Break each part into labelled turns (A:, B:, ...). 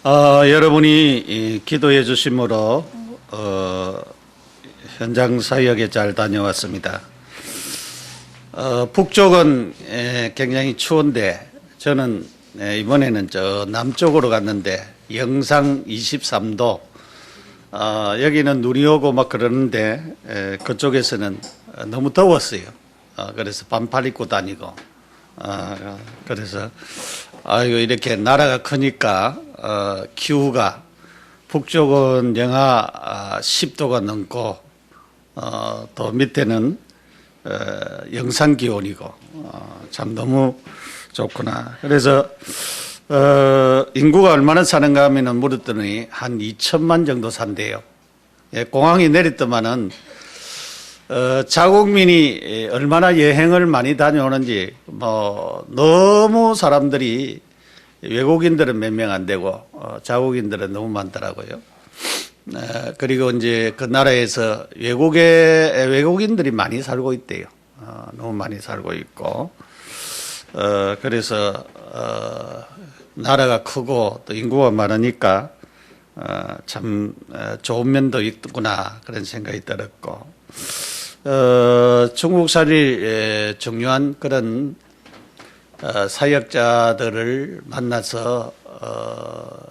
A: 여러분이 기도해 주심으로 현장 사역에 잘 다녀왔습니다. 북쪽은 굉장히 추운데 저는 이번에는 저 남쪽으로 갔는데 영상 23도, 여기는 눈이 오고 막 그러는데 그쪽에서는 너무 더웠어요. 그래서 반팔 입고 다니고, 그래서 아이고 이렇게 나라가 크니까 기후가 북쪽은 영하 10도가 넘고 또 밑에는 영상 기온이고 참 너무 좋구나. 그래서 인구가 얼마나 사는가 하면은 물었더니 한 2천만 정도 산대요. 예, 공항에 내렸더만은 자국민이 얼마나 여행을 많이 다녀오는지 뭐 너무 사람들이 외국인들은 몇 명 안 되고 자국인들은 너무 많더라고요. 그리고 이제 그 나라에서 외국인들이 많이 살고 있대요. 너무 많이 살고 있고, 그래서 나라가 크고 또 인구가 많으니까 참 좋은 면도 있구나 그런 생각이 들었고, 중국살이 중요한 그런 사역자들을 만나서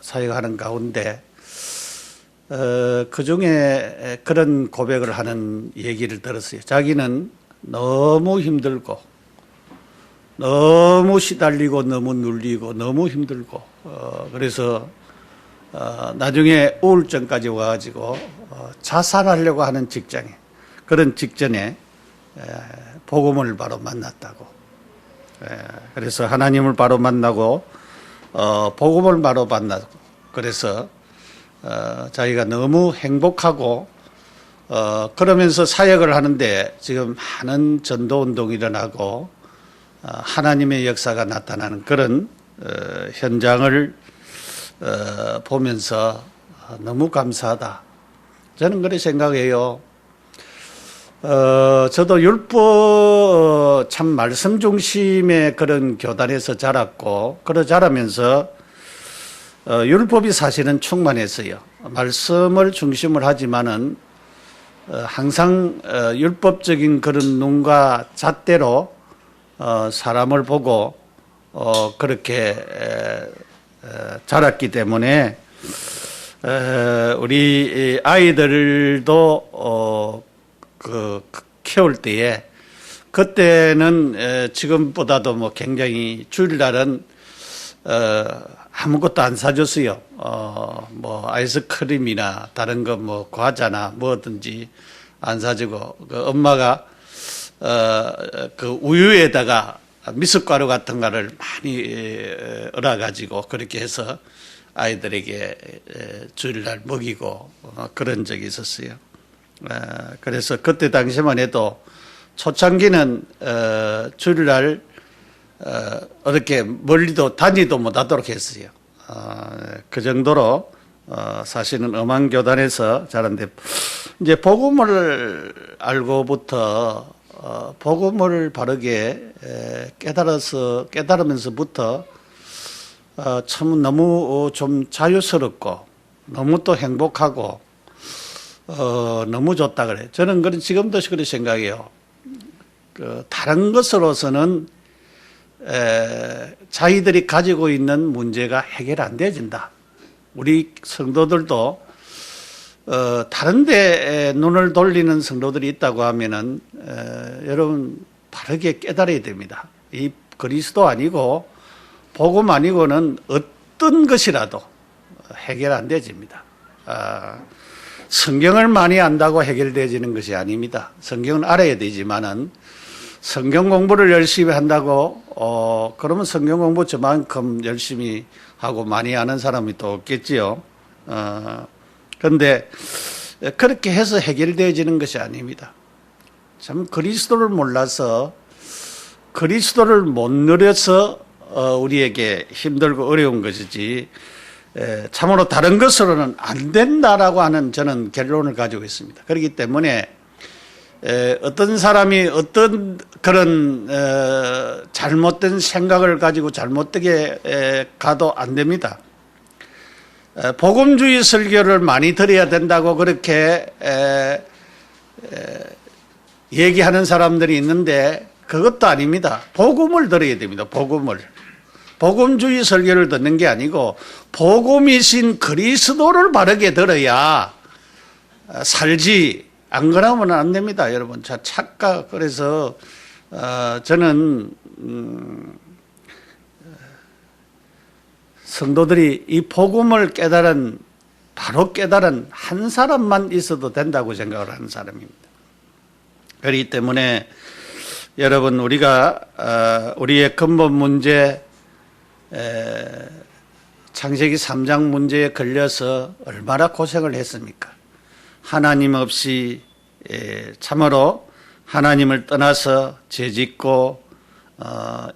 A: 사역하는 가운데 그 중에 그런 고백을 하는 얘기를 들었어요. 자기는 너무 힘들고 너무 시달리고 너무 눌리고 너무 힘들고 그래서 나중에 우울증까지 와가지고 자살하려고 하는 직장에, 그런 직전에 복음을 바로 만났다고. 그래서 하나님을 바로 만나고 복음을 바로 만나고, 그래서 자기가 너무 행복하고 그러면서 사역을 하는데 지금 많은 전도운동이 일어나고 하나님의 역사가 나타나는 그런 현장을 보면서 너무 감사하다. 저는 그렇게 생각해요. 저도 율법 참 말씀 중심의 그런 교단에서 자랐고, 그러 자라면서 율법이 사실은 충만했어요. 말씀을 중심을 하지만은 항상 율법적인 그런 눈과 잣대로 사람을 보고 그렇게 자랐기 때문에 우리 아이들도 키울 때에 그때는 지금보다도 뭐 굉장히 주일날은 아무것도 안 사줬어요. 뭐 아이스크림이나 다른 거 뭐 과자나 뭐든지 안 사주고, 그 엄마가 그 우유에다가 미숫가루 같은 거를 많이 얼어가지고 그렇게 해서 아이들에게 주일날 먹이고 그런 적이 있었어요. 그래서 그때 당시만 해도 초창기는 주일날 이렇게 멀리도 다니도 못하도록 했어요. 그 정도로 사실은 엄한교단에서 자랐는데, 이제 복음을 알고부터 복음을 바르게 깨달으면서부터 참 너무 좀 자유스럽고 너무 또 행복하고 너무 좋다 그래. 저는 그런 지금도 그렇게 생각해요. 다른 것으로서는 자기들이 가지고 있는 문제가 해결 안 되어진다. 우리 성도들도 다른 데 눈을 돌리는 성도들이 있다고 하면은 여러분 바르게 깨달아야 됩니다. 이 그리스도 아니고 복음 아니고는 어떤 것이라도 해결 안 되어집니다. 성경을 많이 안다고 해결되어지는 것이 아닙니다. 성경은 알아야 되지만은 성경 공부를 열심히 한다고 그러면 성경 공부 저만큼 열심히 하고 많이 아는 사람이 또 없겠지요. 그런데 그렇게 해서 해결되어지는 것이 아닙니다. 참 그리스도를 몰라서, 그리스도를 못 누려서 우리에게 힘들고 어려운 것이지 참으로 다른 것으로는 안 된다라고 하는 저는 결론을 가지고 있습니다. 그렇기 때문에 어떤 사람이 어떤 그런 잘못된 생각을 가지고 잘못되게 가도 안 됩니다. 복음주의 설교를 많이 들어야 된다고 그렇게 얘기하는 사람들이 있는데 그것도 아닙니다. 복음을 들어야 됩니다. 복음주의 설교를 듣는 게 아니고 복음이신 그리스도를 바르게 들어야 살지, 안 그러면 안 됩니다. 여러분, 착각. 그래서 저는 성도들이 이 복음을 바로 깨달은 한 사람만 있어도 된다고 생각을 하는 사람입니다. 그렇기 때문에 여러분, 우리가 우리의 근본 문제, 창세기 3장 문제에 걸려서 얼마나 고생을 했습니까? 하나님 없이 참으로 하나님을 떠나서 죄짓고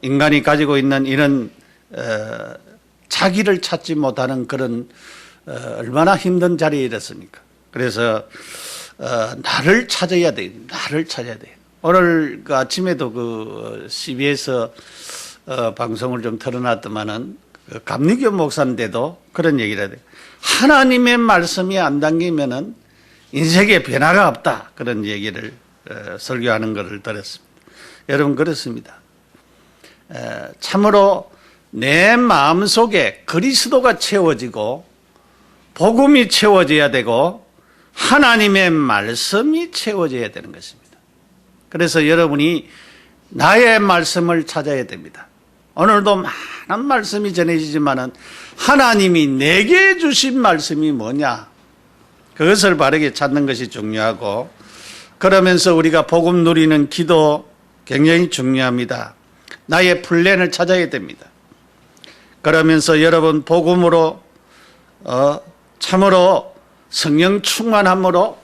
A: 인간이 가지고 있는 이런 자기를 찾지 못하는 그런 얼마나 힘든 자리에 이르습니까? 그래서 나를 찾아야 돼. 나를 찾아야 돼. 오늘 그 아침에도 그 CBS 방송을 좀 틀어놨더만은 그 감리교 목사인데도 그런 얘기를 해야 돼. 하나님의 말씀이 안 담기면은 인생에 변화가 없다. 그런 얘기를 설교하는 것을 들었습니다. 여러분, 그렇습니다. 참으로 내 마음속에 그리스도가 채워지고 복음이 채워져야 되고 하나님의 말씀이 채워져야 되는 것입니다. 그래서 여러분이 나의 말씀을 찾아야 됩니다. 오늘도 많은 말씀이 전해지지만은 하나님이 내게 주신 말씀이 뭐냐? 그것을 바르게 찾는 것이 중요하고, 그러면서 우리가 복음 누리는 기도 굉장히 중요합니다. 나의 플랜을 찾아야 됩니다. 그러면서 여러분, 복음으로 참으로 성령 충만함으로,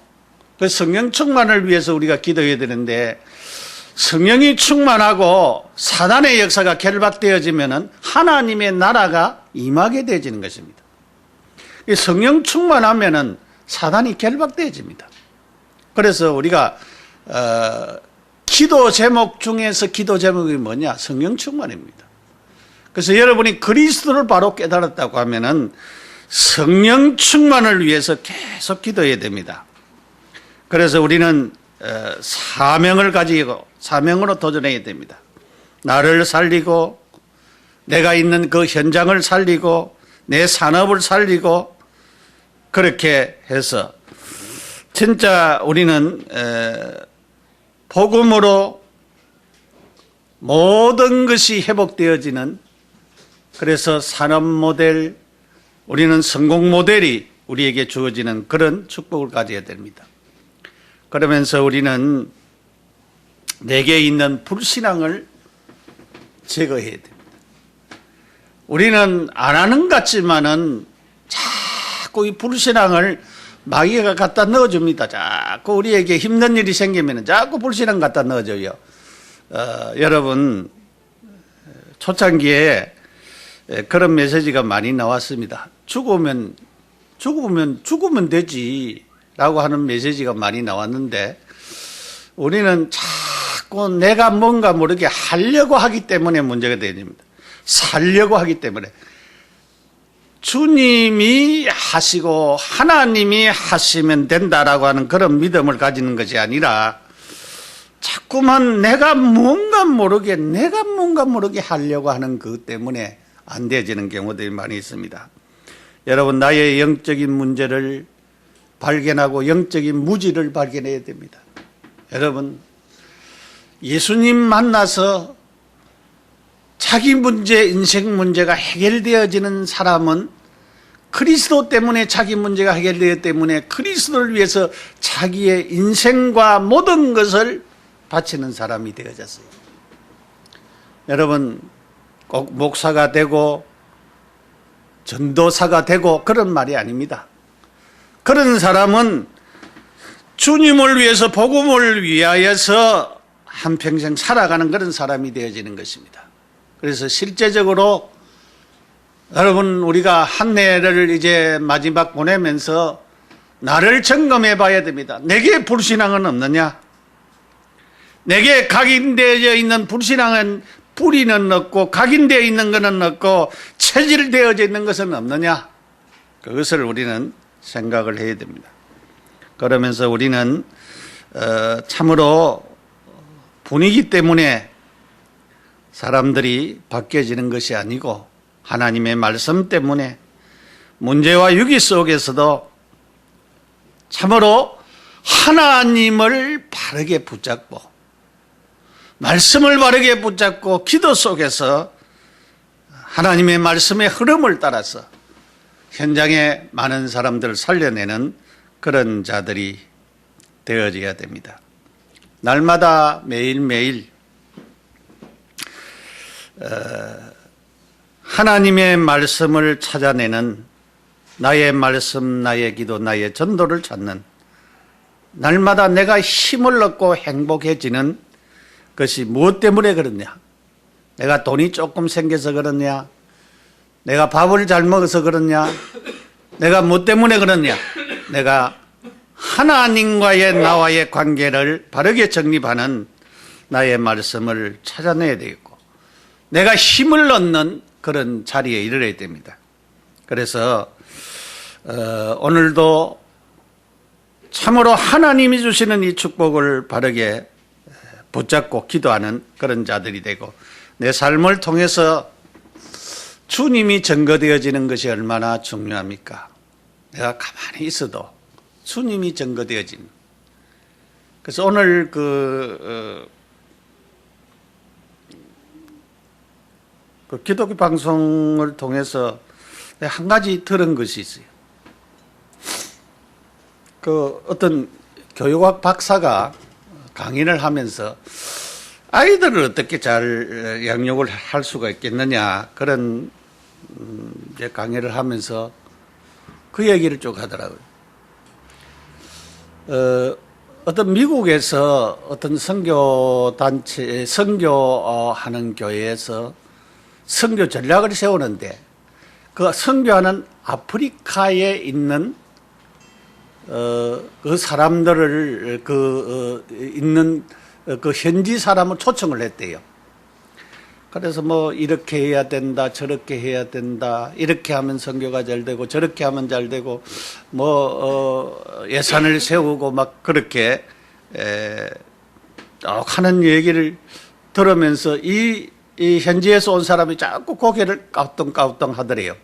A: 그 성령 충만을 위해서 우리가 기도해야 되는데, 성령이 충만하고 사단의 역사가 결박되어지면은 하나님의 나라가 임하게 되어지는 것입니다. 성령 충만하면은 사단이 결박되어집니다. 그래서 우리가 기도 제목 중에서 기도 제목이 뭐냐? 성령 충만입니다. 그래서 여러분이 그리스도를 바로 깨달았다고 하면은 성령 충만을 위해서 계속 기도해야 됩니다. 그래서 우리는 사명을 가지고 사명으로 도전해야 됩니다. 나를 살리고 내가 있는 그 현장을 살리고 내 산업을 살리고 그렇게 해서 진짜 우리는 복음으로 모든 것이 회복되어지는, 그래서 산업 모델, 우리는 성공 모델이 우리에게 주어지는 그런 축복을 가져야 됩니다. 그러면서 우리는 내게 있는 불신앙을 제거해야 됩니다. 우리는 안 하는 것 같지만은 자꾸 이 불신앙을 마귀가 갖다 넣어줍니다. 자꾸 우리에게 힘든 일이 생기면 자꾸 불신앙 갖다 넣어줘요. 여러분, 초창기에 그런 메시지가 많이 나왔습니다. 죽으면 되지 라고 하는 메시지가 많이 나왔는데, 우리는 자꾸 내가 뭔가 모르게 하려고 하기 때문에 문제가 됩니다. 살려고 하기 때문에. 주님이 하시고 하나님이 하시면 된다라고 하는 그런 믿음을 가지는 것이 아니라 자꾸만 내가 뭔가 모르게 하려고 하는 그 때문에 안 되어지는 경우들이 많이 있습니다. 여러분, 나의 영적인 문제를 발견하고 영적인 무지를 발견해야 됩니다. 여러분, 예수님 만나서 자기 문제, 인생 문제가 해결되어지는 사람은 그리스도 때문에 자기 문제가 해결되었기 때문에 그리스도를 위해서 자기의 인생과 모든 것을 바치는 사람이 되어졌어요. 여러분, 꼭 목사가 되고 전도사가 되고 그런 말이 아닙니다. 그런 사람은 주님을 위해서, 복음을 위하여서 한평생 살아가는 그런 사람이 되어지는 것입니다. 그래서 실제적으로 여러분, 우리가 한 해를 이제 마지막 보내면서 나를 점검해 봐야 됩니다. 내게 불신앙은 없느냐? 내게 각인되어 있는 불신앙은 뿌리는 없고 각인되어 있는 것은 없고 체질되어져 있는 것은 없느냐? 그것을 우리는 생각을 해야 됩니다. 그러면서 우리는 참으로 분위기 때문에 사람들이 바뀌어지는 것이 아니고 하나님의 말씀 때문에 문제와 위기 속에서도 참으로 하나님을 바르게 붙잡고 말씀을 바르게 붙잡고 기도 속에서 하나님의 말씀의 흐름을 따라서 현장에 많은 사람들을 살려내는 그런 자들이 되어져야 됩니다. 날마다 매일매일 하나님의 말씀을 찾아내는 나의 말씀, 나의 기도, 나의 전도를 찾는 날마다 내가 힘을 얻고 행복해지는 것이 무엇 때문에 그러냐? 내가 돈이 조금 생겨서 그러냐? 내가 밥을 잘 먹어서 그러냐? 내가 무엇 때문에 그러냐? 내가 하나님과의 나와의 관계를 바르게 정립하는 나의 말씀을 찾아내야 되겠고 내가 힘을 얻는 그런 자리에 이르러야 됩니다. 그래서 오늘도 참으로 하나님이 주시는 이 축복을 바르게 붙잡고 기도하는 그런 자들이 되고 내 삶을 통해서 주님이 증거되어지는 것이 얼마나 중요합니까? 내가 가만히 있어도 주님이 증거되어지는. 그래서 오늘 그 기독교 방송을 통해서 한 가지 들은 것이 있어요. 그 어떤 교육학 박사가 강의를 하면서 아이들을 어떻게 잘 양육을 할 수가 있겠느냐 그런 강의를 하면서 그 얘기를 쭉 하더라고요. 어떤 미국에서 어떤 선교단체, 선교하는 교회에서 선교 전략을 세우는데 그 선교하는 아프리카에 있는 그 사람들을 있는 그 현지 사람을 초청을 했대요. 그래서 뭐 이렇게 해야 된다, 저렇게 해야 된다, 이렇게 하면 선교가 잘 되고 저렇게 하면 잘 되고 예산을 세우고 막 그렇게 하는 얘기를 들으면서 이 현지에서 온 사람이 자꾸 고개를 까우뚱까우뚱 하더래요.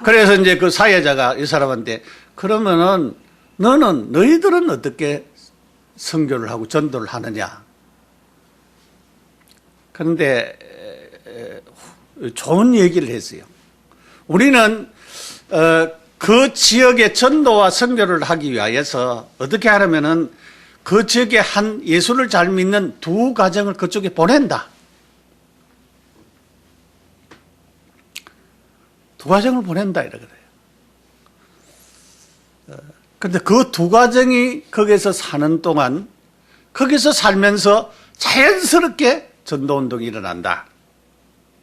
A: 그래서 이제 그 사회자가 이 사람한테 그러면은 너희들은 어떻게 선교를 하고 전도를 하느냐? 그런데 좋은 얘기를 했어요. 우리는 그 지역의 전도와 선교를 하기 위하여서 어떻게 하냐면은 그 지역에 한 예수를 잘 믿는 두 가정을 그쪽에 보낸다. 두 가정을 보낸다 이러거든요. 그런데 그 두 가정이 거기서 사는 동안 거기서 살면서 자연스럽게 전도운동이 일어난다.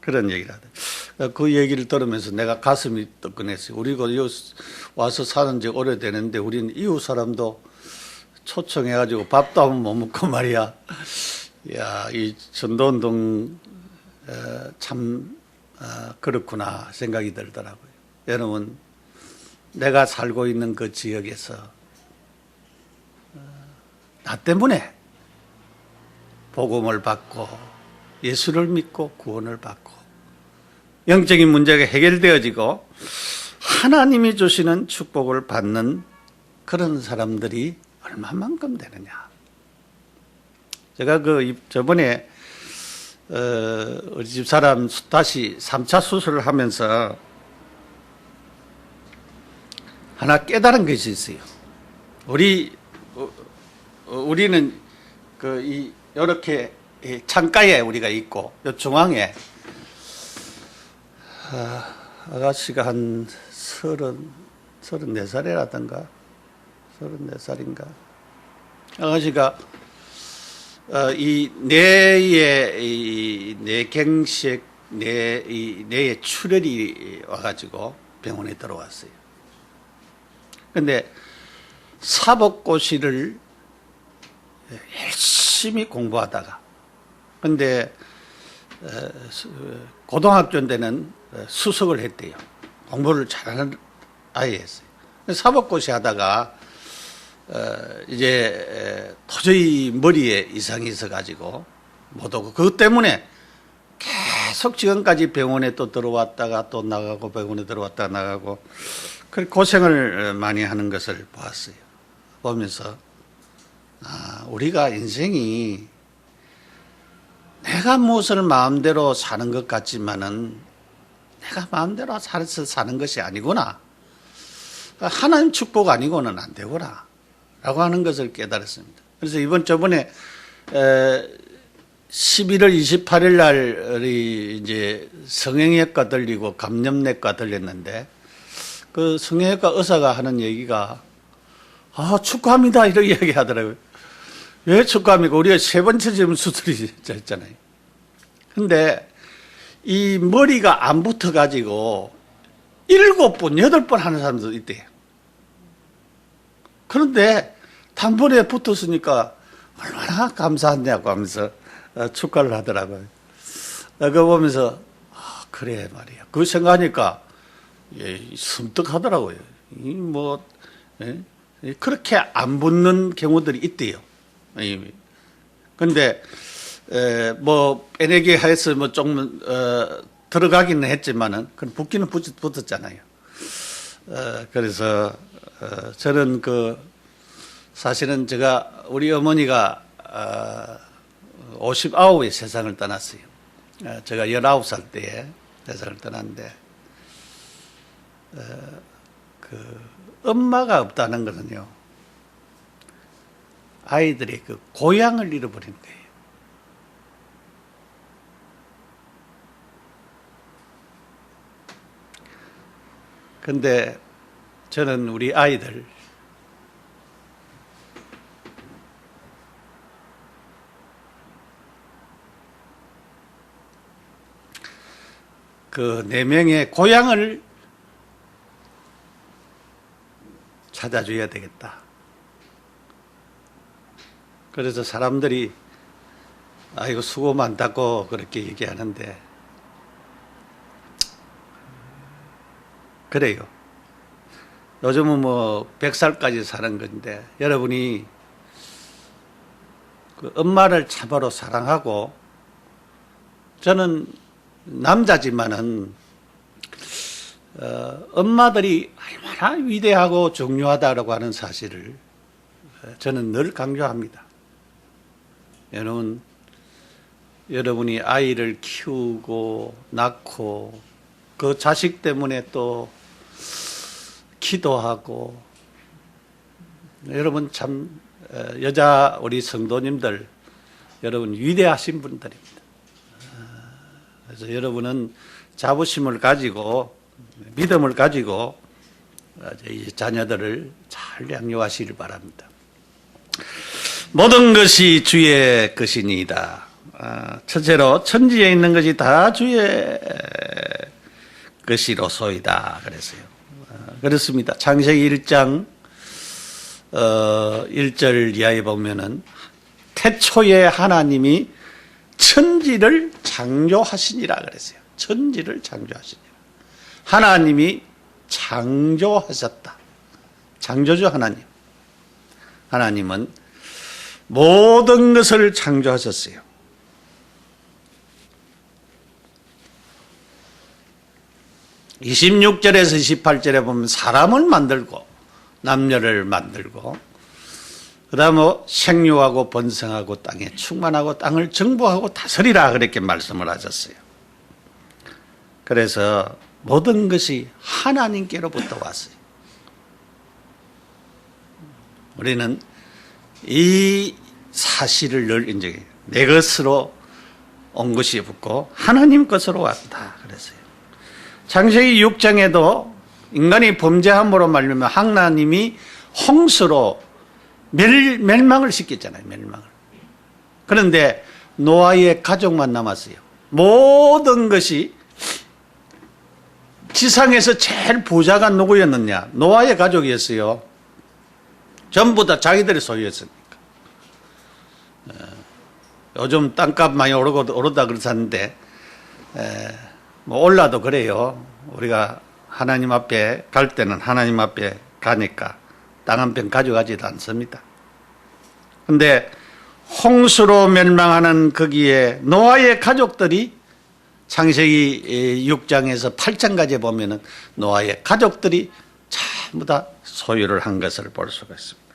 A: 그런 얘기를 하더라고요. 그 얘기를 들으면서 내가 가슴이 뜨끈했어요. 우리가 와서 사는 지 오래되는데 우리는 이웃 사람도 초청해가지고 밥도 한번 못 먹고 말이야. 야, 이 전도운동 참 그렇구나 생각이 들더라고요. 여러분, 내가 살고 있는 그 지역에서 나 때문에 복음을 받고 예수를 믿고 구원을 받고 영적인 문제가 해결되어지고 하나님이 주시는 축복을 받는 그런 사람들이 얼마만큼 되느냐. 제가 저번에 우리 집 사람 다시 3차 수술을 하면서 하나 깨달은 것이 있어요. 우리는 이렇게 창가에 우리가 있고 요 중앙에 아가씨가 한 34살이라던가 34살인가 아가씨가 이 뇌경색 뇌에 출혈이 와가지고 병원에 들어왔어요. 근데 사법고시를 열심히 공부하다가 근데 고등학교 때는 수석을 했대요. 공부를 잘하는 아이였어요. 사법고시 하다가 이제 도저히 머리에 이상이 있어가지고 못 오고, 그것 때문에 계속 지금까지 병원에 또 들어왔다가 또 나가고, 병원에 들어왔다가 나가고, 그렇게 고생을 많이 하는 것을 보았어요. 보면서 우리가 인생이 내가 무엇을 마음대로 사는 것 같지만은 내가 마음대로 살아서 사는 것이 아니구나. 하나님 축복 아니고는 안 되구나. 라고 하는 것을 깨달았습니다. 그래서 저번에 11월 28일 날이 이제 성형외과 들리고 감염내과 들렸는데, 그 성형외과 의사가 하는 얘기가 축하합니다 이렇게 이야기하더라고요. 왜 축하합니까? 우리가 세 번째 지금 수술이 했잖아요. 근데 이 머리가 안 붙어가지고 7번, 8번 하는 사람도 있대요. 그런데 단번에 붙었으니까 얼마나 감사하냐고 하면서 축하를 하더라고요. 그거 보면서 그래 말이야. 그 생각하니까 섬뜩하더라고요. 그렇게 안 붙는 경우들이 있대요. 근데 빼내기 해서 조금 들어가기는 했지만은 그건 붙기는 붙었잖아요. 그래서 저는 사실은 우리 어머니가 59에 세상을 떠났어요. 제가 19살 때에 세상을 떠났는데, 엄마가 없다는 것은요, 아이들의 고향을 잃어버린 거예요. 근데 저는 우리 아이들, 그 4명의 고향을 찾아줘야 되겠다. 그래서 사람들이 아이고 수고 많다고 그렇게 얘기하는데, 그래요. 요즘은 100살까지 사는 건데, 여러분이 그 엄마를 참으로 사랑하고, 저는 남자지만은 엄마들이 얼마나 위대하고 중요하다고 하는 사실을 저는 늘 강조합니다. 여러분이 아이를 키우고 낳고 그 자식 때문에 또 기도하고, 여러분 참 우리 성도님들, 여러분 위대하신 분들입니다. 그래서 여러분은 자부심을 가지고, 믿음을 가지고 이 자녀들을 잘 양육하시길 바랍니다. 모든 것이 주의 것이니이다. 첫째로 천지에 있는 것이 다 주의 것이로소이다 그랬어요. 그렇습니다. 창세기 1장 1절 이하에 보면은 태초에 하나님이 천지를 창조하시니라 그랬어요. 천지를 창조하시니라. 하나님이 창조하셨다. 창조주 하나님. 하나님은 모든 것을 창조하셨어요. (26절에서 28절에) 보면 사람을 만들고 남녀를 만들고, 그 다음에 생육하고 번성하고 땅에 충만하고 땅을 정복하고 다스리라 그렇게 말씀을 하셨어요. 그래서 모든 것이 하나님께로부터 왔어요. 우리는 이 사실을 늘 인정해요. 내 것으로 온 것이 없고 하나님 것으로 왔다 그랬어요. 창세기 6장에도 인간이 범죄함으로 말미암아 하나님이 홍수로 멸망을 시켰잖아요. 멸망을. 그런데 노아의 가족만 남았어요. 모든 것이, 지상에서 제일 부자가 누구였느냐? 노아의 가족이었어요. 전부 다 자기들의 소유였으니까. 요즘 땅값 많이 오르다 그러는데 올라도 그래요. 우리가 하나님 앞에 갈 때는 하나님 앞에 가니까 땅 한 평 가져가지도 않습니다. 근데 홍수로 멸망하는 거기에 노아의 가족들이 창세기 6장에서 8장까지 보면은 노아의 가족들이 전부 다 소유를 한 것을 볼 수가 있습니다.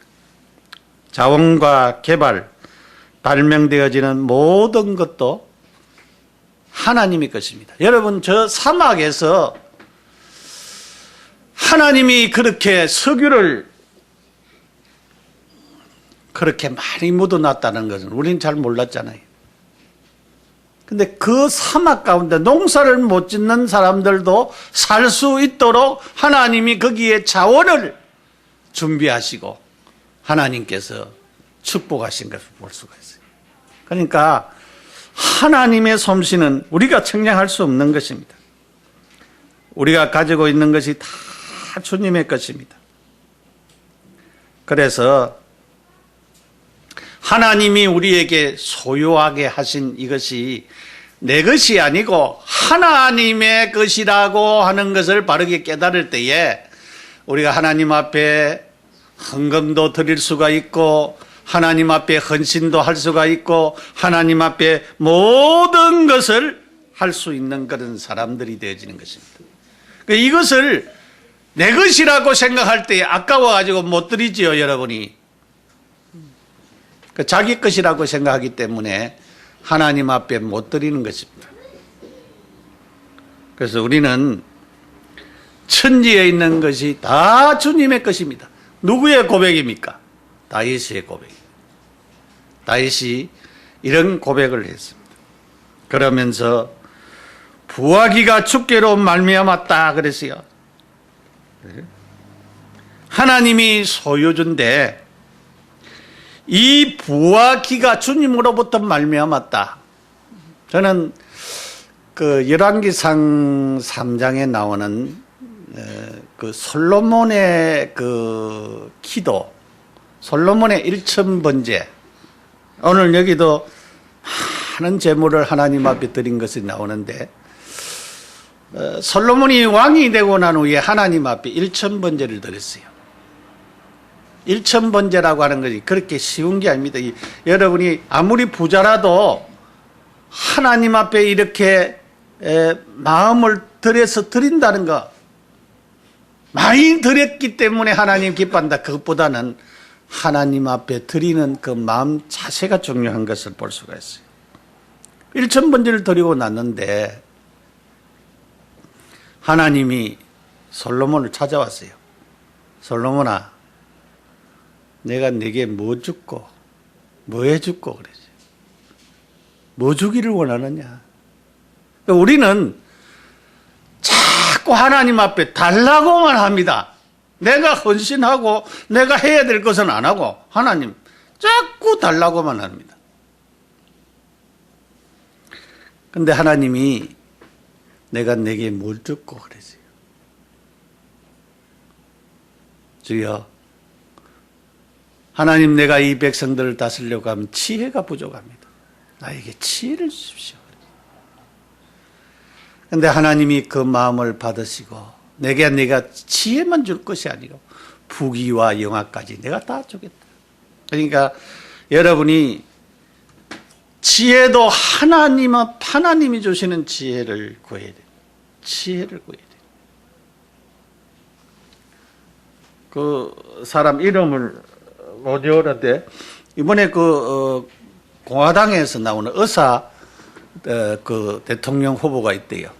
A: 자원과 개발, 발명되어지는 모든 것도 하나님의 것입니다. 여러분, 저 사막에서 하나님이 그렇게 석유를 그렇게 많이 묻어놨다는 것은 우리는 잘 몰랐잖아요. 근데 그 사막 가운데 농사를 못 짓는 사람들도 살 수 있도록 하나님이 거기에 자원을 준비하시고 하나님께서 축복하신 것을 볼 수가 있어요. 그러니까 하나님의 솜씨는 우리가 측량할 수 없는 것입니다. 우리가 가지고 있는 것이 다 주님의 것입니다. 그래서 하나님이 우리에게 소유하게 하신 이것이 내 것이 아니고 하나님의 것이라고 하는 것을 바르게 깨달을 때에 우리가 하나님 앞에 헌금도 드릴 수가 있고 하나님 앞에 헌신도 할 수가 있고 하나님 앞에 모든 것을 할 수 있는 그런 사람들이 되어지는 것입니다. 이것을 내 것이라고 생각할 때 아까워가지고 못 드리지요, 여러분이. 자기 것이라고 생각하기 때문에 하나님 앞에 못 드리는 것입니다. 그래서 우리는 천지에 있는 것이 다 주님의 것입니다. 누구의 고백입니까? 다윗의 고백. 다윗이 이런 고백을 했습니다. 그러면서 부하기가 주께로 말미암았다 그랬어요. 하나님이 소유주인데 이 부하기가 주님으로부터 말미암았다. 저는 그 열왕기상 3장에 나오는 그 솔로몬의 그 기도, 솔로몬의 1000번제. 오늘 여기도 많은 제물을 하나님 앞에 드린 것이 나오는데 솔로몬이 왕이 되고 난 후에 하나님 앞에 1000번제를 드렸어요. 1000번제라고 하는 것이 그렇게 쉬운 게 아닙니다. 여러분이 아무리 부자라도 하나님 앞에 이렇게 마음을 들여서 드린다는 것, 많이 드렸기 때문에 하나님 기뻐한다. 그것보다는 하나님 앞에 드리는 그 마음 자세가 중요한 것을 볼 수가 있어요. 1000번제를 드리고 났는데 하나님이 솔로몬을 찾아왔어요. 솔로몬아, 내가 네게 뭐 줬고 뭐 해줬고 그러지. 뭐 주기를 원하느냐. 그러니까 우리는 자꾸 하나님 앞에 달라고만 합니다. 내가 헌신하고 내가 해야 될 것은 안 하고 하나님 자꾸 달라고만 합니다. 근데 하나님이 내가 네게 뭘 줬고 그러지. 주여, 하나님, 내가 이 백성들을 다스리려고 하면 지혜가 부족합니다. 나에게 지혜를 주십시오. 그런데 하나님이 그 마음을 받으시고 내가 지혜만 줄 것이 아니고 부귀와 영화까지 내가 다 주겠다. 그러니까 여러분이 지혜도 하나님이 주시는 지혜를 구해야 돼요. 지혜를 구해야 돼요. 그 사람 이름을 못 외우는데 이번에 공화당에서 나오는 의사 그 대통령 후보가 있대요.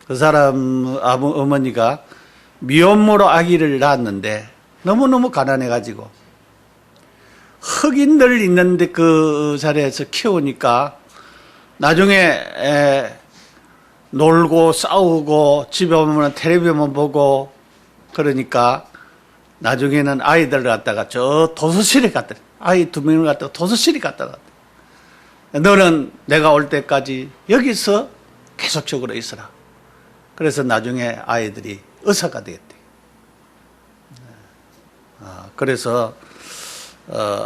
A: 그 사람 어머니가 미혼모로 아기를 낳았는데 너무너무 가난해가지고 흑인들 있는데 그 자리에서 키우니까 나중에 놀고 싸우고 집에 오면 텔레비전 보고 그러니까 나중에는 아이들을 갖다가 저 도서실에 갖다, 아이 2명을 갖다가 도서실에 갖다 놨대. 너는 내가 올 때까지 여기서 계속적으로 있어라. 그래서 나중에 아이들이 의사가 되겠대. 그래서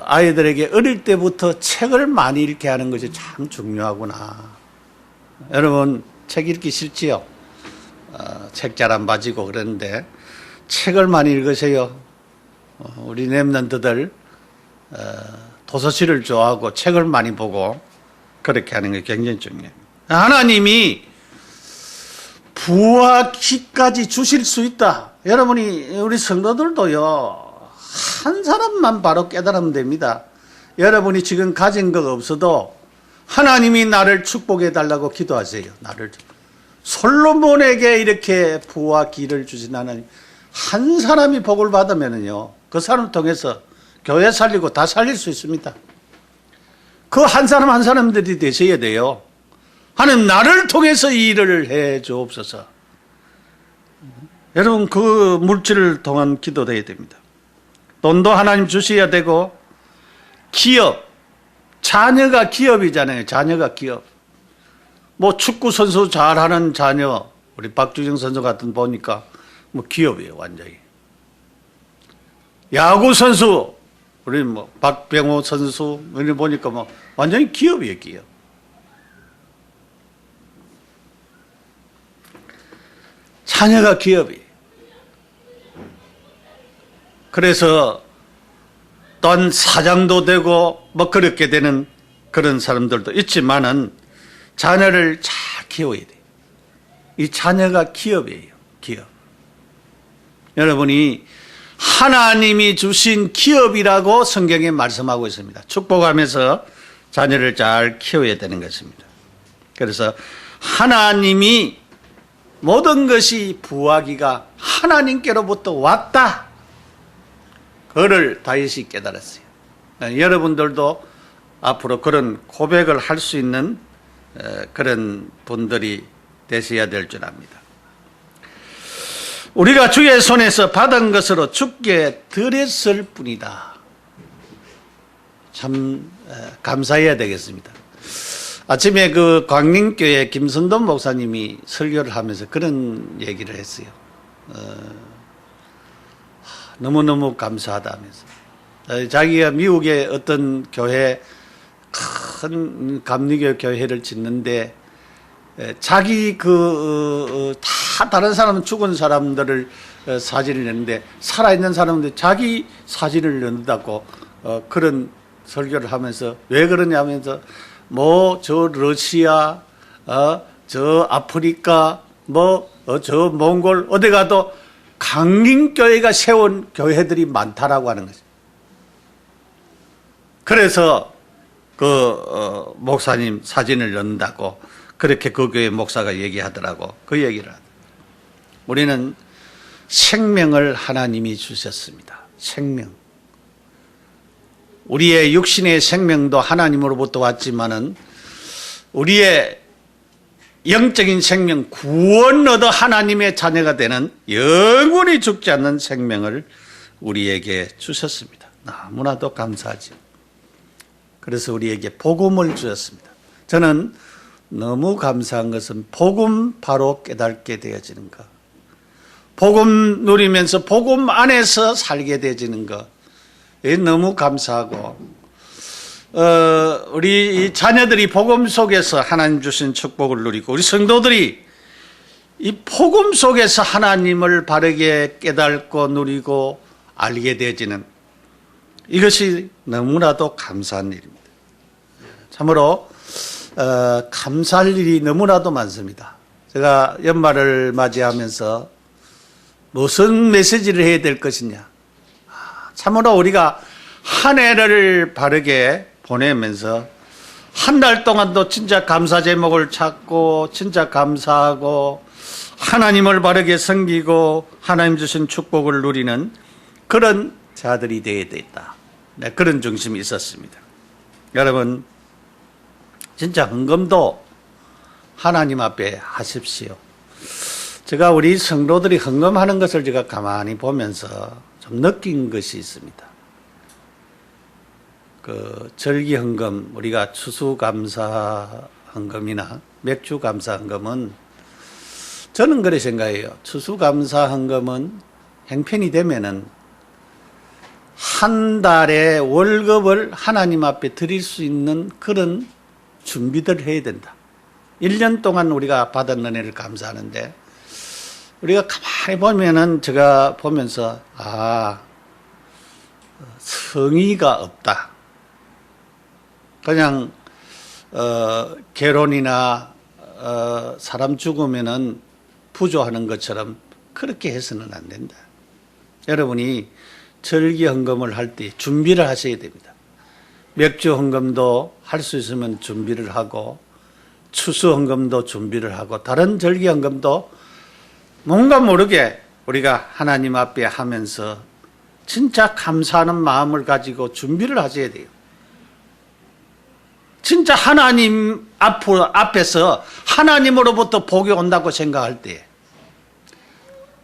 A: 아이들에게 어릴 때부터 책을 많이 읽게 하는 것이 참 중요하구나. 여러분, 책 읽기 싫지요? 책잘 안 봐지고 그러는데 책을 많이 읽으세요. 우리 랩런트들 도서실을 좋아하고 책을 많이 보고 그렇게 하는 게 굉장히 중요해요. 하나님이 부와 기까지 주실 수 있다. 여러분이 우리 성도들도요, 한 사람만 바로 깨달으면 됩니다. 여러분이 지금 가진 것 없어도 하나님이 나를 축복해 달라고 기도하세요. 나를 솔로몬에게 이렇게 부와 기를 주신 하나님, 한 사람이 복을 받으면은요, 그 사람 통해서 교회 살리고 다 살릴 수 있습니다. 그 한 사람 한 사람들이 되셔야 돼요. 하나님 나를 통해서 이 일을 해 주옵소서. 여러분 그 물질을 통한 기도도 해야 됩니다. 돈도 하나님 주셔야 되고, 기업, 자녀가 기업이잖아요. 자녀가 기업. 뭐 축구 선수 잘하는 자녀, 우리 박주정 선수 같은 보니까 뭐 기업이에요, 완전히. 야구 선수, 우리 뭐 박병호 선수, 우리 보니까 뭐 완전히 기업이에요, 기업. 자녀가 기업이에요. 그래서 또한 사장도 되고 뭐 그렇게 되는 그런 사람들도 있지만은 자녀를 잘 키워야 돼요. 이 자녀가 기업이에요. 기업. 여러분이 하나님이 주신 기업이라고 성경에 말씀하고 있습니다. 축복하면서 자녀를 잘 키워야 되는 것입니다. 그래서 하나님이 모든 것이 부하기가 하나님께로부터 왔다. 그를 다윗이 깨달았어요. 여러분들도 앞으로 그런 고백을 할 수 있는 그런 분들이 되셔야 될 줄 압니다. 우리가 주의 손에서 받은 것으로 주께 드렸을 뿐이다. 참 감사해야 되겠습니다. 아침에 그 광림교회 김선돈 목사님이 설교를 하면서 그런 얘기를 했어요. 너무너무 감사하다면서. 자기가 미국의 어떤 교회, 큰 감리교 교회를 짓는데, 자기 다 다른 사람은 죽은 사람들을 사진을 냈는데, 살아있는 사람들 자기 사진을 넣는다고 그런 설교를 하면서, 왜 그러냐면서, 뭐, 저 러시아, 저 아프리카, 저 몽골, 어디 가도 강림교회가 세운 교회들이 많다라고 하는 거죠. 그래서 목사님 사진을 넣는다고 그렇게 그 교회 목사가 얘기하더라고. 그 얘기를 하더라고. 우리는 생명을 하나님이 주셨습니다. 생명. 우리의 육신의 생명도 하나님으로부터 왔지만은 우리의 영적인 생명, 구원 얻어 하나님의 자녀가 되는 영원히 죽지 않는 생명을 우리에게 주셨습니다. 너무나도 감사하죠. 그래서 우리에게 복음을 주셨습니다. 저는 너무 감사한 것은 복음 바로 깨닫게 되어지는 것, 복음 누리면서 복음 안에서 살게 되어지는 것, 너무 감사하고, 우리 이 자녀들이 복음 속에서 하나님 주신 축복을 누리고, 우리 성도들이 이 복음 속에서 하나님을 바르게 깨닫고 누리고 알게 되어지는 이것이 너무나도 감사한 일입니다. 참으로 감사할 일이 너무나도 많습니다. 제가 연말을 맞이하면서 무슨 메시지를 해야 될 것이냐, 참으로 우리가 한 해를 바르게 보내면서 한 달 동안도 진짜 감사 제목을 찾고 진짜 감사하고 하나님을 바르게 섬기고 하나님 주신 축복을 누리는 그런 자들이 되어야 되겠다. 네, 그런 중심이 있었습니다. 여러분 진짜 헌금도 하나님 앞에 하십시오. 제가 우리 성도들이 헌금하는 것을 제가 가만히 보면서 좀 느낀 것이 있습니다. 절기 헌금, 우리가 추수감사 헌금이나 맥주감사 헌금은 저는 그렇게 생각해요. 추수감사 헌금은 형편이 되면은 한 달에 월급을 하나님 앞에 드릴 수 있는 그런 준비들을 해야 된다. 1년 동안 우리가 받은 은혜를 감사하는데 우리가 가만히 보면은 제가 보면서 성의가 없다. 그냥 결혼이나 사람 죽으면은 부조하는 것처럼 그렇게 해서는 안 된다. 여러분이 절기 헌금을 할 때 준비를 하셔야 됩니다. 맥주 헌금도 할 수 있으면 준비를 하고 추수 헌금도 준비를 하고 다른 절기 헌금도 뭔가 모르게 우리가 하나님 앞에 하면서 진짜 감사하는 마음을 가지고 준비를 하셔야 돼요. 진짜 하나님 앞에서 하나님으로부터 복이 온다고 생각할 때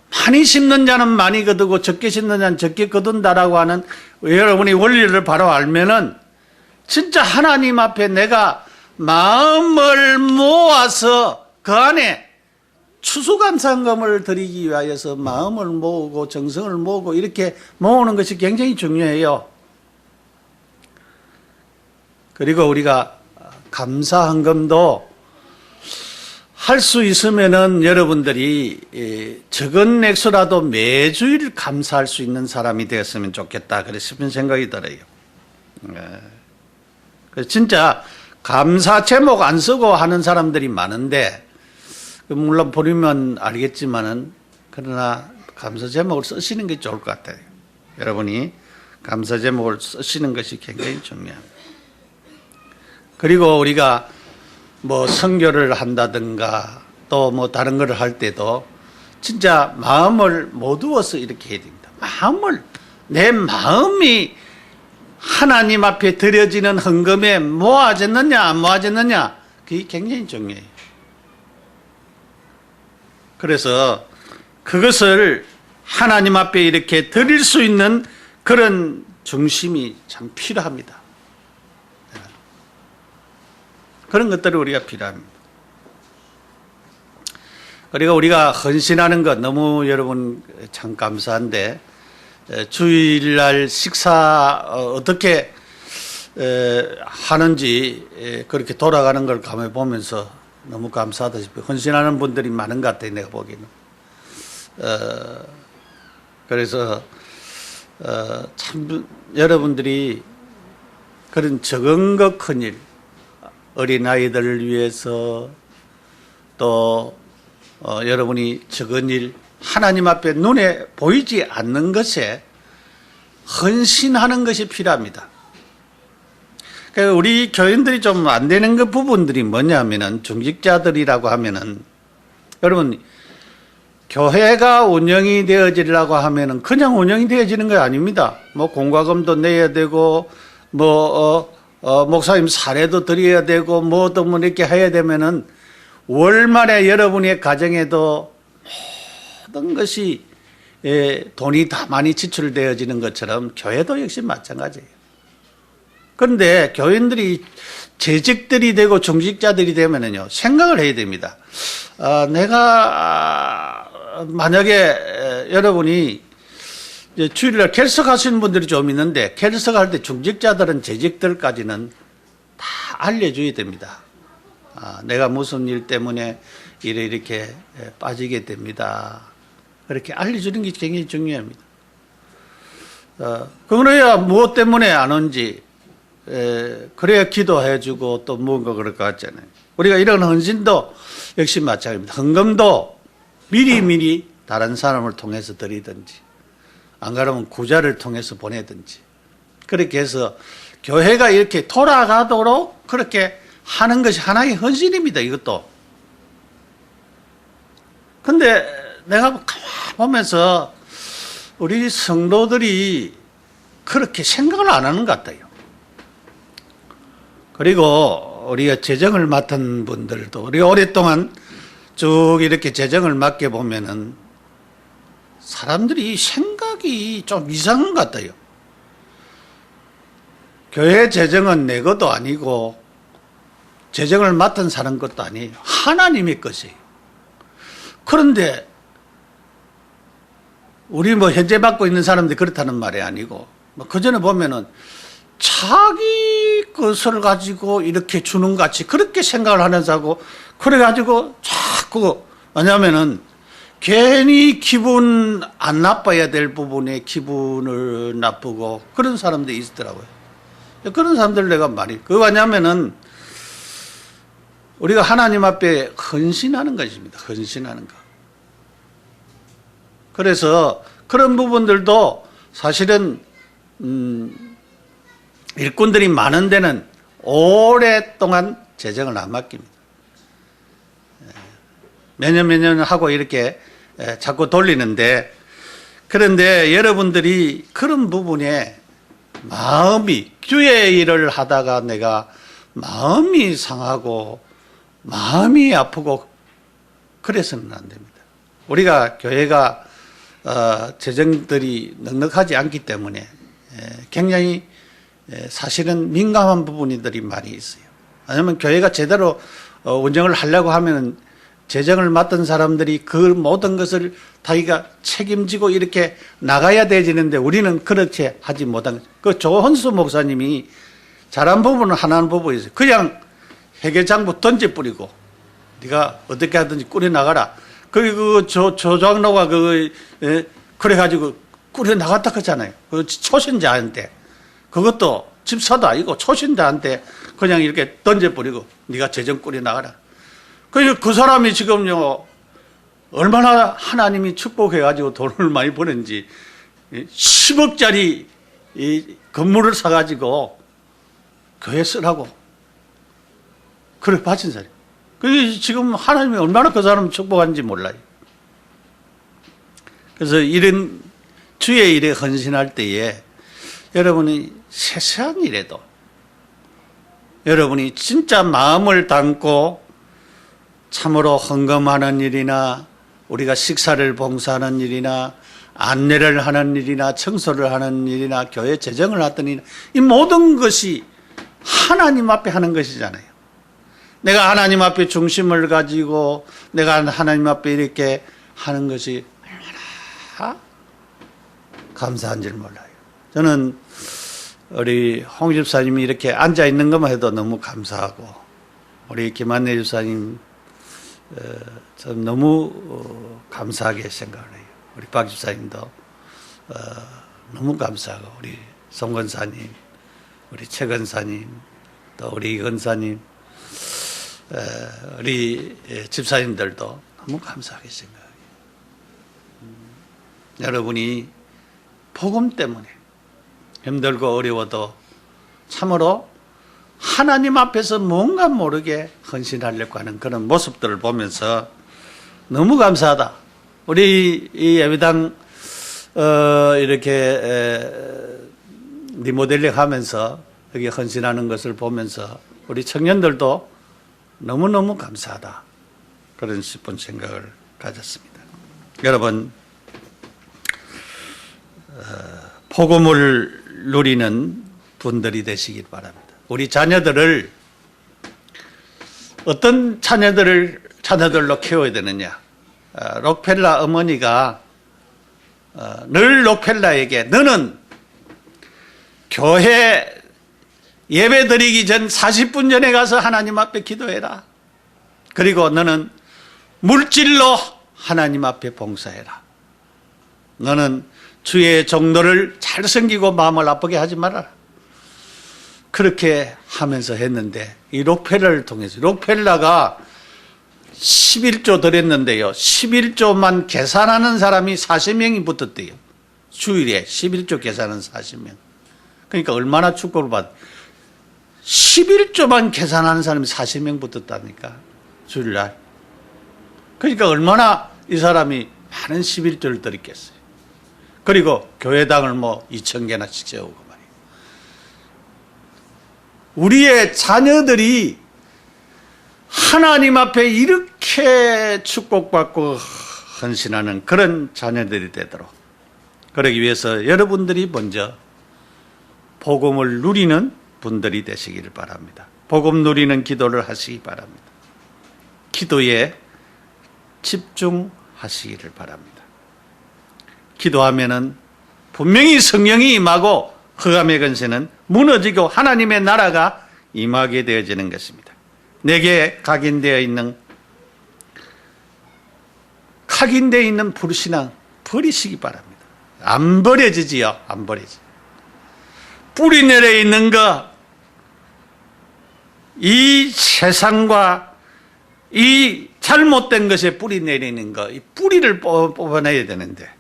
A: 많이 심는 자는 많이 거두고 적게 심는 자는 적게 거둔다라고 하는 여러분이 원리를 바로 알면은 진짜 하나님 앞에 내가 마음을 모아서 그 안에 추수감사금을 드리기 위하여서 마음을 모으고 정성을 모으고 이렇게 모으는 것이 굉장히 중요해요. 그리고 우리가 감사헌금도 할 수 있으면은 여러분들이 적은 액수라도 매주일 감사할 수 있는 사람이 되었으면 좋겠다. 그래 싶은 생각이 들어요. 진짜 감사 제목 안 쓰고 하는 사람들이 많은데 물론 보면 알겠지만은 그러나 감사 제목을 쓰시는 게 좋을 것 같아요. 여러분이 감사 제목을 쓰시는 것이 굉장히 중요합니다. 그리고 우리가 뭐 선교를 한다든가 또 뭐 다른 거를 할 때도 진짜 마음을 모두어서 이렇게 해야 됩니다. 내 마음이 하나님 앞에 드려지는 헌금에 모아졌느냐 안 모아졌느냐 그게 굉장히 중요해요. 그래서 그것을 하나님 앞에 이렇게 드릴 수 있는 그런 중심이 참 필요합니다. 그런 것들이 우리가 필요합니다. 그리고 우리가 헌신하는 것 너무 여러분 참 감사한데 주일날 식사 어떻게 하는지 그렇게 돌아가는 걸 가만히 보면서 너무 감사하다시피 헌신하는 분들이 많은 것 같아요. 내가 보기에는. 그래서 참 여러분들이 그런 적은 것 큰일 어린아이들을 위해서 또 여러분이 적은 일 하나님 앞에 눈에 보이지 않는 것에 헌신하는 것이 필요합니다. 그러니까 우리 교인들이 좀 안 되는 그 부분들이 뭐냐면은 중직자들이라고 하면은 여러분 교회가 운영이 되어지려고 하면은 그냥 운영이 되어지는 거 아닙니다. 뭐 공과금도 내야 되고 목사님 사례도 드려야 되고 뭐도 뭐 이렇게 해야 되면은 월말에 여러분의 가정에도 모든 것이 돈이 다 많이 지출되어지는 것처럼 교회도 역시 마찬가지예요. 그런데 교인들이 재직들이 되고 중직자들이 되면은요 생각을 해야 됩니다. 내가 만약에 여러분이 주일날 결석하시는 분들이 좀 있는데 결석할 때 중직자들은 재직들까지는 다 알려줘야 됩니다. 내가 무슨 일 때문에 이렇게 빠지게 됩니다. 그렇게 알려주는 게 굉장히 중요합니다. 그래야 무엇 때문에 안 온지 그래야 기도해주고 또 뭔가 그럴 것 같잖아요. 우리가 이런 헌신도 역시 마찬가지입니다. 헌금도 미리미리 다른 사람을 통해서 드리든지 안 그러면 구자를 통해서 보내든지 그렇게 해서 교회가 이렇게 돌아가도록 그렇게 하는 것이 하나의 헌신입니다. 이것도. 근데 내가 가만히 보면서 우리 성도들이 그렇게 생각을 안 하는 것 같아요. 그리고 우리가 재정을 맡은 분들도 우리가 오랫동안 쭉 이렇게 재정을 맡게 보면은 사람들이 생각이 좀 이상한 것 같아요. 교회 재정은 내 것도 아니고 재정을 맡은 사람 것도 아니에요. 하나님의 것이에요. 그런데 우리 뭐 현재 받고 있는 사람들이 그렇다는 말이 아니고 그 전에 보면은 자기 것을 가지고 이렇게 주는 것 같이 그렇게 생각을 하면서 하고 그래가지고 자꾸 왜냐하면은 괜히 기분 안 나빠야 될 부분에 기분을 나쁘고 그런 사람들이 있더라고요. 그런 사람들 내가 말이 그거 뭐냐면은 우리가 하나님 앞에 헌신하는 것입니다. 헌신하는 것. 그래서 그런 부분들도 사실은 일꾼들이 많은 데는 오랫동안 재정을 안 맡깁니다. 몇 년 하고 이렇게 자꾸 돌리는데, 그런데 여러분들이 그런 부분에 마음이, 교회 일을 하다가 내가 마음이 상하고 마음이 아프고 그래서는 안 됩니다. 우리가 교회가 재정들이 넉넉하지 않기 때문에 굉장히 사실은 민감한 부분들이 많이 있어요. 왜냐하면 교회가 제대로 운영을 하려고 하면 재정을 맡은 사람들이 그 모든 것을 자기가 책임지고 이렇게 나가야 되지는데 우리는 그렇게 하지 못한, 그 조헌수 목사님이 잘한 부분은 하나는 부분이 있어요. 그냥 회계장부 던져뿌리고 네가 어떻게 하든지 꾸려 나가라. 그리고 조장로가 그래가지고 꾸려 나갔다 그러잖아요. 그 초신자한테. 그것도 집사도 아니고 초신자한테 그냥 이렇게 던져버리고 네가 재정 꾸려 나가라. 그 사람이 지금요 얼마나 하나님이 축복해가지고 돈을 많이 버는지 10억짜리 건물을 사가지고 교회 쓰라고 그래 바친 사람. 그게 지금 하나님이 얼마나 그 사람을 축복하는지 몰라요. 그래서 이런 주의 일에 헌신할 때에 여러분이 세세한 일에도 여러분이 진짜 마음을 담고 참으로 헌금하는 일이나 우리가 식사를 봉사하는 일이나 안내를 하는 일이나 청소를 하는 일이나 교회 재정을 하던 일, 이 모든 것이 하나님 앞에 하는 것이잖아요. 내가 하나님 앞에 중심을 가지고 내가 하나님 앞에 이렇게 하는 것이 얼마나 감사한 줄 몰라요. 저는 우리 홍 집사님이 이렇게 앉아 있는 것만 해도 너무 감사하고, 우리 김한래 집사님 전 너무 감사하게 생각을 해요. 우리 박 집사님도 너무 감사하고, 우리 송 권사님, 우리 최 권사님, 또 우리 이 권사님, 우리 집사님들도 너무 감사하게 생각해요. 여러분이 복음 때문에 힘들고 어려워도 참으로 하나님 앞에서 뭔가 모르게 헌신하려고 하는 그런 모습들을 보면서 너무 감사하다. 우리 이 예배당 이렇게 리모델링 하면서 여기 헌신하는 것을 보면서 우리 청년들도 너무너무 감사하다. 그런 싶은 생각을 가졌습니다. 여러분, 복음을 누리는 분들이 되시길 바랍니다. 우리 자녀들을 어떤 자녀들로 키워야 되느냐. 록펠라 어머니가 늘 록펠라에게 너는 교회 예배 드리기 전 40분 전에 가서 하나님 앞에 기도해라. 그리고 너는 물질로 하나님 앞에 봉사해라. 너는 주의 종도를 잘 섬기고 마음을 아프게 하지 말아라. 그렇게 하면서 했는데, 이 록펠라를 통해서, 록펠라가 11조 드렸는데요, 11조만 계산하는 사람이 40명이 붙었대요. 주일에 11조 계산하는 40명. 그러니까 얼마나 축복을 받. 11조만 계산하는 사람이 40명 붙었다니까, 주일날. 그러니까 얼마나 이 사람이 많은 11조를 드렸겠어요. 그리고 교회당을 2,000개나씩 세우고 말이에요. 우리의 자녀들이 하나님 앞에 이렇게 축복받고 헌신하는 그런 자녀들이 되도록, 그러기 위해서 여러분들이 먼저 복음을 누리는 분들이 되시기를 바랍니다. 복음 누리는 기도를 하시기 바랍니다. 기도에 집중하시기를 바랍니다. 기도하면은 분명히 성령이 임하고 흑암의 권세는 무너지고 하나님의 나라가 임하게 되어지는 것입니다. 내게 각인되어 있는 각인되어 있는 불신앙 버리시기 바랍니다. 안 버려지지요. 안 버려지. 뿌리 내려 있는 거, 이 세상과 이 잘못된 것에 뿌리 내리는 거, 이 뿌리를 뽑아내야 되는데,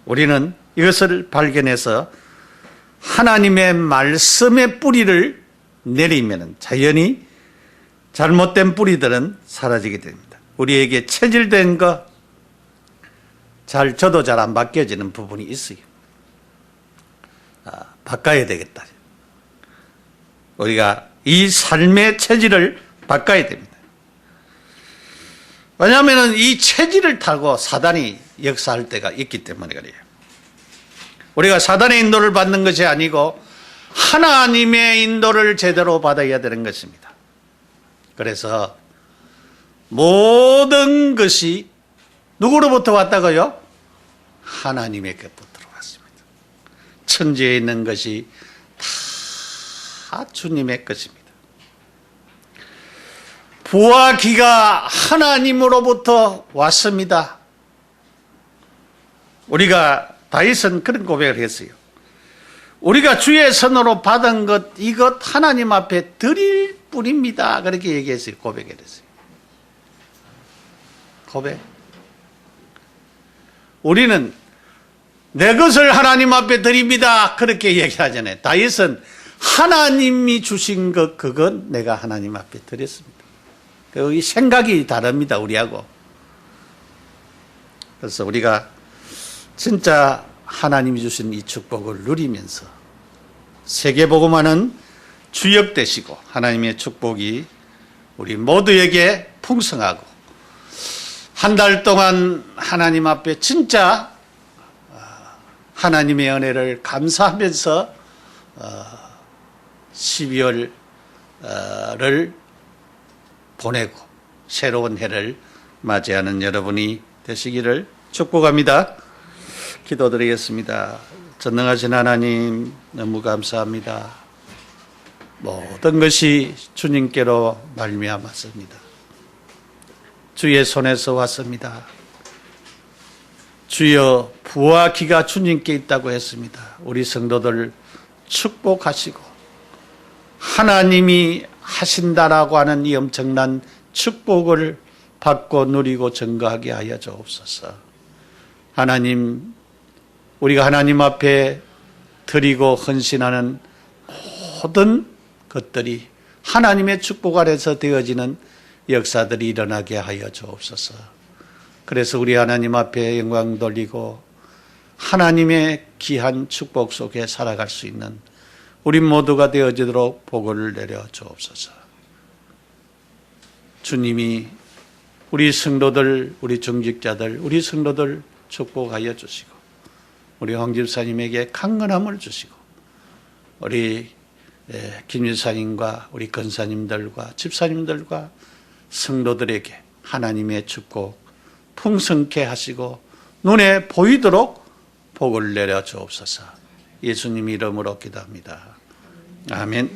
A: 우리는 이것을 발견해서 하나님의 말씀의 뿌리를 내리면 자연히 잘못된 뿌리들은 사라지게 됩니다. 우리에게 체질된 거, 저도 잘 안 바뀌어지는 부분이 있어요. 바꿔야 되겠다. 우리가 이 삶의 체질을 바꿔야 됩니다. 왜냐하면 이 체질을 타고 사단이 역사할 때가 있기 때문에 그래요. 우리가 사단의 인도를 받는 것이 아니고 하나님의 인도를 제대로 받아야 되는 것입니다. 그래서 모든 것이 누구로부터 왔다고요? 하나님에게부터 왔습니다. 천지에 있는 것이 다 주님의 것입니다. 부와 기가 하나님으로부터 왔습니다. 우리가 다윗은 그런 고백을 했어요. 우리가 주의 선으로 받은 것, 이것 하나님 앞에 드릴 뿐입니다. 그렇게 얘기했어요. 고백했어요. 고백. 우리는 내 것을 하나님 앞에 드립니다. 그렇게 얘기하잖아요. 다윗은 하나님이 주신 것, 그건 내가 하나님 앞에 드렸습니다. 이 생각이 다릅니다. 우리하고. 그래서 우리가 진짜 하나님이 주신 이 축복을 누리면서 세계복음화는 주역되시고 하나님의 축복이 우리 모두에게 풍성하고 한 달 동안 하나님 앞에 진짜 하나님의 은혜를 감사하면서 12월을 보내고 새로운 해를 맞이하는 여러분이 되시기를 축복합니다. 기도드리겠습니다. 전능하신 하나님, 너무 감사합니다. 모든 것이 주님께로 말미암았습니다. 주의 손에서 왔습니다. 주여, 부와 기가 주님께 있다고 했습니다. 우리 성도들 축복하시고 하나님이 하신다라고 하는 이 엄청난 축복을 받고 누리고 증거하게 하여 주옵소서. 하나님, 우리가 하나님 앞에 드리고 헌신하는 모든 것들이 하나님의 축복 아래서 되어지는 역사들이 일어나게 하여 주옵소서. 그래서 우리 하나님 앞에 영광 돌리고 하나님의 귀한 축복 속에 살아갈 수 있는 우리 모두가 되어지도록 복을 내려 주옵소서. 주님이 우리 성도들, 우리 정직자들, 우리 성도들 축복하여 주시고 우리 황 집사님에게 강건함을 주시고 우리 김 집사님과 우리 권사님들과 집사님들과 성도들에게 하나님의 축복 풍성케 하시고 눈에 보이도록 복을 내려 주옵소서. 예수님 이름으로 기도합니다. 아멘.